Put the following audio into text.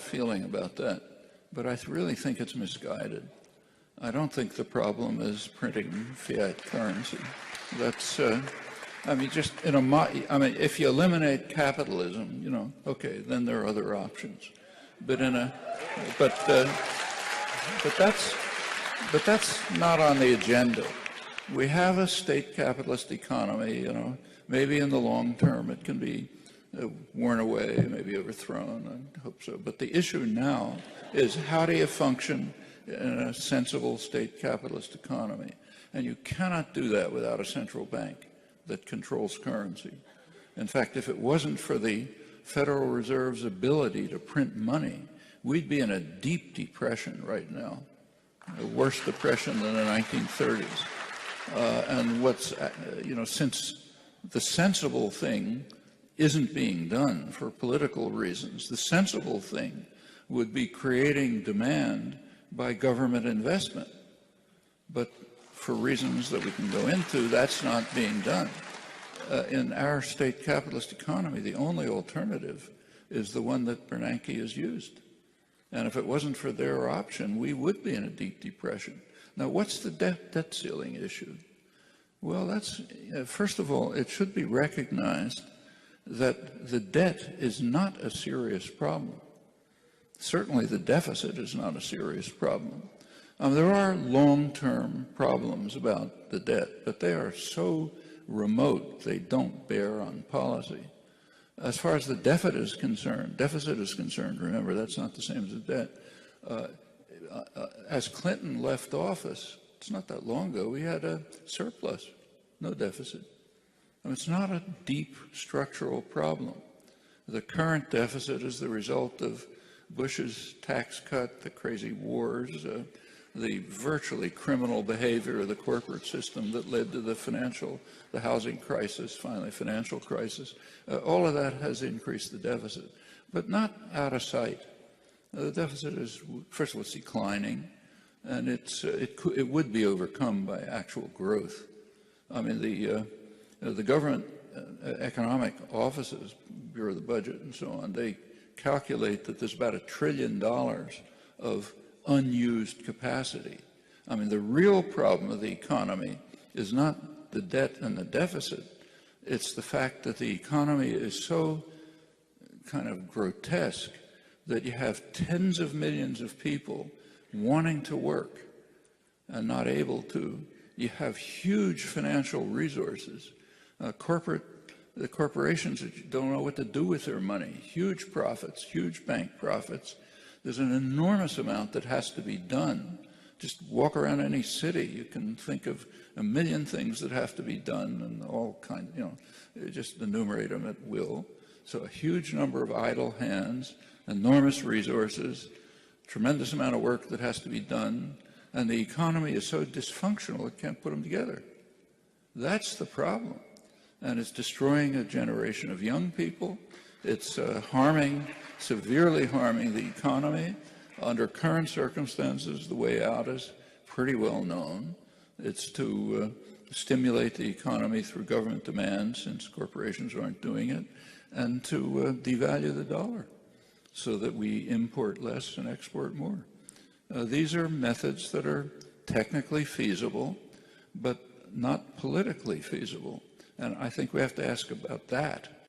feeling about that, but I really think it's misguided. I don't think the problem is printing fiat currency. That's, I mean, just in a, I mean, if you eliminate capitalism, you know, okay, then there are other options. But in a, but that's not on the agenda. We have a state capitalist economy, you know, maybe in the long term it can be worn away, maybe overthrown, I hope so. But the issue now is how do you function in a sensible state capitalist economy? And you cannot do that without a central bank that controls currency. In fact, if it wasn't for the Federal Reserve's ability to print money, we'd be in a deep depression right now, a worse depression than the 1930s. And what's, you know, since the sensible thing isn't being done for political reasons, the sensible thing would be creating demand by government investment. But for reasons that we can go into, that's not being done. In our state capitalist economy, the only alternative is the one that Bernanke has used. And if it wasn't for their option, we would be in a deep depression. Now, what's the debt ceiling issue? Well, that's, first of all, it should be recognized that the debt is not a serious problem. Certainly the deficit is not a serious problem. There are long-term problems about the debt, but they are so remote they don't bear on policy. As far as the deficit is concerned, remember, that's not the same as the debt. As Clinton left office, it's not that long ago, we had a surplus, no deficit. It's not a deep structural problem. The current deficit is the result of Bush's tax cut, the crazy wars, the virtually criminal behavior of the corporate system that led to the housing crisis, finally financial crisis. All of that has increased the deficit, but not out of sight. The deficit is, first of all, it's declining, and it would be overcome by actual growth. I mean, the government economic offices, Bureau of the Budget and so on, they calculate that there's about $1 trillion of unused capacity. I mean, the real problem of the economy is not the debt and the deficit. It's the fact that the economy is so kind of grotesque that you have tens of millions of people wanting to work and not able to. You have huge financial resources. The corporations don't know what to do with their money. Huge profits, huge bank profits. There's an enormous amount that has to be done. Just walk around any city, you can think of a million things that have to be done, and all kinds, you know, just enumerate them at will. So a huge number of idle hands, enormous resources, tremendous amount of work that has to be done, and the economy is so dysfunctional it can't put them together. That's the problem. And it's destroying a generation of young people. It's severely harming the economy. Under current circumstances, the way out is pretty well known. It's to stimulate the economy through government demand, since corporations aren't doing it, and to devalue the dollar so that we import less and export more. These are methods that are technically feasible, but not politically feasible. And I think we have to ask about that.